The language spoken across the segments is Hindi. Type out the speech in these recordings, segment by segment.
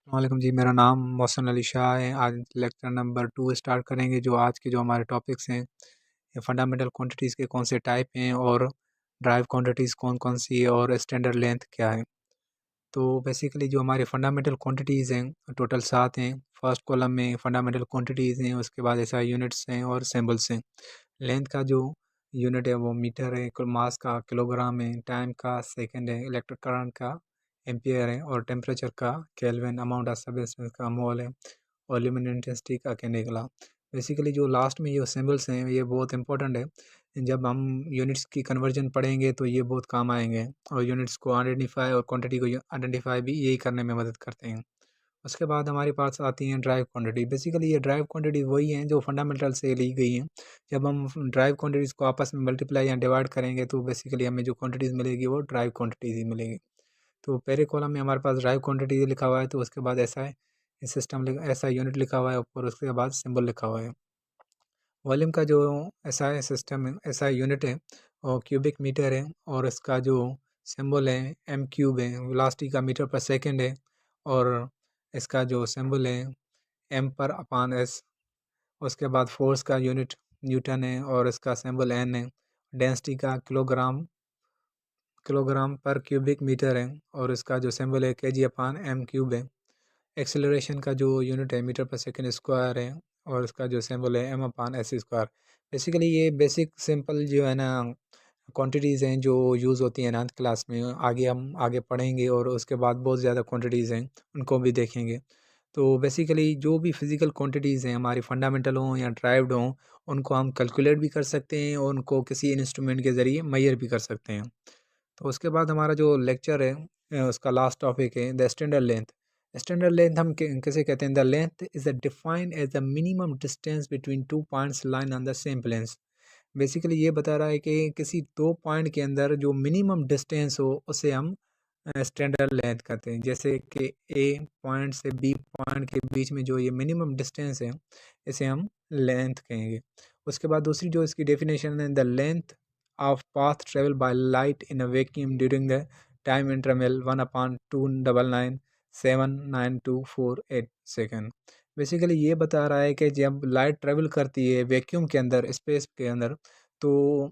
वालेकुम जी, मेरा नाम मोहसिन अली शाह है। आज लेक्चर नंबर 2 स्टार्ट करेंगे। जो आज के जो हमारे टॉपिक्स हैं, ये फंडामेंटल क्वांटिटीज़ के कौन से टाइप हैं और ड्राइव क्वांटिटीज़ कौन-कौन सी है और स्टैंडर्ड लेंथ क्या है। तो बेसिकली जो हमारे फंडामेंटल क्वांटिटीज़ हैं, टोटल 7 हैं। फर्स्ट कॉलम में फंडामेंटल क्वांटिटीज़ हैं, उसके बाद एसआई यूनिट्स हैं और सिंबल्स हैं। लेंथ का जो यूनिट है वो मीटर है, मास का किलोग्राम है, टाइम का सेकंड है, इलेक्ट्रिक करंट का एम्पियर है और टेम्परेचर का केल्विन, अमाउंट ऑफ सब्सटेंस का मोल है और ल्यूमिनेसेंट इंटेंसिटी का कैंडेला। बेसिकली जो लास्ट में ये सिंबल्स हैं ये बहुत इंपॉर्टेंट है। जब हम यूनिट्स की कन्वर्जन पढ़ेंगे तो ये बहुत काम आएंगे और यूनिट्स को आइडेंटिफाई और क्वांटिटी को आइडेंटिफाई भी यही करने में मदद करते हैं। उसके बाद हमारे पास आती हैं ड्राइव क्वांटिटी। बेसिकली ये ड्राइव क्वांटिटी वही हैं जो फंडामेंटल से ली गई हैं। जब हम ड्राइव क्वांटिटीज़ को आपस में मल्टीप्लाई या डिवाइड करेंगे तो बेसिकली हमें जो क्वांटिटीज़ मिलेगी वो ड्राइव क्वांटिटीज़ ही मिलेगी। तो पहले कॉलम में हमारे पास ड्राइव क्वांटिटी लिखा हुआ है, तो उसके बाद ऐसा यूनिट लिखा हुआ है ऊपर, उसके बाद सिंबल लिखा हुआ है। वॉल्यूम का जो एसआई सिस्टम है, एसआई यूनिट है और क्यूबिक मीटर है और इसका जो सिंबल है एम क्यूब है। वेलोसिटी का मीटर पर सेकंड है और इसका जो सिंबल है एम पर अपान एस। उसके बाद फोर्स का यूनिट न्यूटन है और इसका सिंबल एन है। डेंसिटी का किलोग्राम पर क्यूबिक मीटर है और इसका जो सिंबल है केजी अपान एम क्यूब है। एक्सेलरेशन का जो यूनिट है मीटर पर सेकंड स्क्वायर है और इसका जो सिंबल है एम अपान एस स्क्वायर। बेसिकली ये बेसिक सिंपल जो है ना क्वांटिटीज़ हैं जो यूज़ होती हैं 9th क्लास में। आगे हम आगे पढ़ेंगे और उसके बाद बहुत ज़्यादा क्वांटिटीज़ हैं, उनको भी देखेंगे। तो बेसिकली जो भी फिज़िकल क्वांटिटीज़ हैं हमारी फंडामेंटल हों या ड्राइव्ड हों, उनको हम कैलकुलेट भी कर सकते हैं और उनको किसी इंस्ट्रूमेंट के ज़रिए मेज़र भी कर सकते हैं। तो उसके बाद हमारा जो लेक्चर है उसका लास्ट टॉपिक है the standard length. Standard length हम किसे कहते हैं? The length is defined as the minimum distance between two points line on the same planes. Basically ये बता रहा है कि किसी दो पॉइंट के अंदर जो मिनिमम डिस्टेंस हो उसे हम स्टैंडर्ड लेंथ कहते हैं। जैसे कि ए पॉइंट से बी पॉइंट के बीच में जो ये मिनिमम डिस्टेंस है इसे हम लेंथ कहेंगे। उसके बाद दूसरी जो इसकी डेफिनेशन है the length of path travel by light in a vacuum during the time interval 1/299,79248 second. Basically ये बता रहा है कि जब लाइट ट्रेवल करती है वैक्यूम के अंदर, स्पेस के अंदर, तो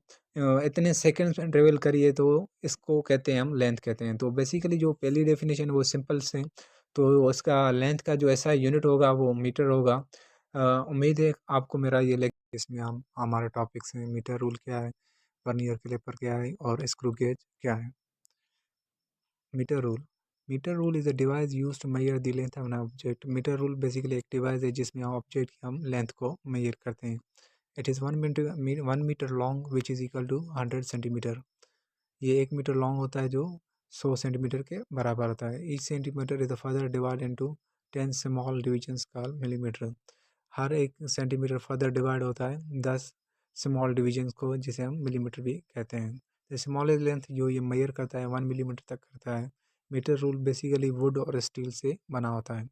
इतने सेकंड्स में ट्रेवल करिए तो इसको कहते हैं हम लेंथ कहते हैं। तो बेसिकली जो पहली डेफिनेशन वो सिंपल से, तो उसका लेंथ का जो ऐसा यूनिट होगा वो मीटर होगा। उम्मीद है आपको मेरा ये लेक्चर, इसमें हम हमारे टॉपिक्स हैं मीटर रूल क्या है, वर्नियर कैलिपर क्या है और स्क्रू गेज क्या है। Metre rule. Metre rule is a device used to measure the length of an object. Metre rule basically एक डिवाइस है जिसमें ऑब्जेक्ट की हम लेंथ को मेजर करते हैं। It is 1 metre long which is equal to 100 centimetre. ये 1 मीटर लॉन्ग होता है जो 100 सेंटीमीटर के बराबर होता है। Each centimetre is further divide into 10 small divisions called millimetre. हर एक सेंटीमीटर फर्दर डिवाइड होता है 10 स्मॉल डिविजन्स को, जिसे हम मिलीमीटर भी कहते हैं। स्मॉलेस्ट लेंथ जो ये मेजर करता है 1 मिलीमीटर तक करता है। मीटर रूल बेसिकली वुड और स्टील से बना होता है।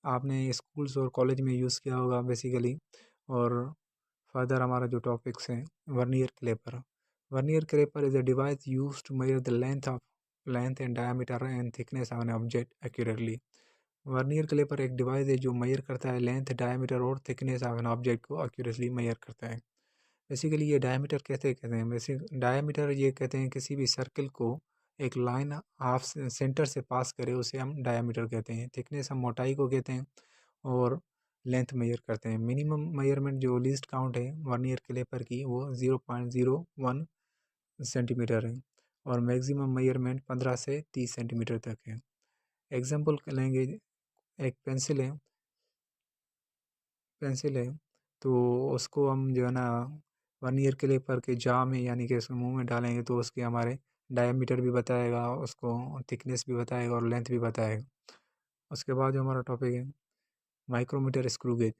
आपने स्कूल्स और कॉलेज में यूज़ किया होगा बेसिकली। और फर्दर हमारा जो टॉपिक्स हैं vernier caliper. Vernier caliper is a device used to measure the length and diameter and thickness of an object accurately. Vernier caliper एक डिवाइस है जो मेजर करता है लेंथ, डायमीटर और थिकनेस ऑफ एन ऑब्जेक्ट को एक्यूरेटली मेजर करता है। बेसिकली ये डायमीटर कैसे कहते हैं? बेसिक डायमीटर ये कहते हैं किसी भी सर्कल को एक लाइन हाफ सेंटर से पास करे उसे हम डायमीटर कहते हैं। थिकनेस हम मोटाई को कहते हैं और लेंथ मेजर करते हैं। मिनिमम मेजरमेंट जो लीस्ट काउंट है वर्नियर कैलिपर की वो 0.01 सेंटीमीटर है और मैक्सिमम मेजरमेंट 15 से 30 सेंटीमीटर तक है। एग्जाम्पल लेंगे, एक पेंसिल है तो उसको हम जो है ना वर्नियर कैलिपर के जा में यानी कि उसके मुंह में डालेंगे तो उसके हमारे डायमीटर भी बताएगा, उसको थिकनेस भी बताएगा और लेंथ भी बताएगा। उसके बाद जो हमारा टॉपिक है माइक्रोमीटर स्क्रू गेज।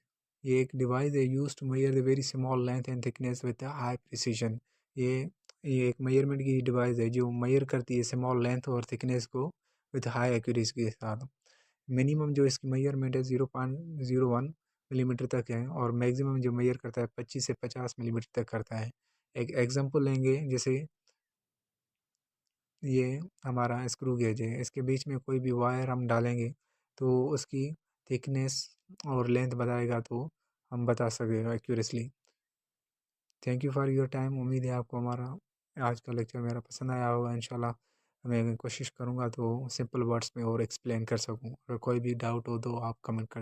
ये एक डिवाइस है use to measure the very small length and thickness with high precision. ये ये एक मेजरमेंट की डिवाइस है जो मेजर करती है स्मॉल लेंथ और थिकनेस को विद हाई एक्यूरेसी के साथ। मिनिमम जो इसकी मेजरमेंट है 0.01 मिलीमीटर तक है और मैक्सिमम जो मेजर करता है 25 से 50 मिलीमीटर तक करता है। एक एग्जांपल लेंगे, जैसे ये हमारा स्क्रू गेज है, इसके बीच में कोई भी वायर हम डालेंगे तो उसकी थिकनेस और लेंथ बताएगा तो हम बता सकेंगे accurately. Thank you for your time. उम्मीद है आपको हमारा आज का लेक्चर मेरा पसंद आया होगा। इंशाल्लाह मैं कोशिश करूँगा तो सिंपल वर्ड्स में और एक्सप्लेन कर सकूँ। अगर कोई भी डाउट हो तो आप कमेंट कर सकते हैं।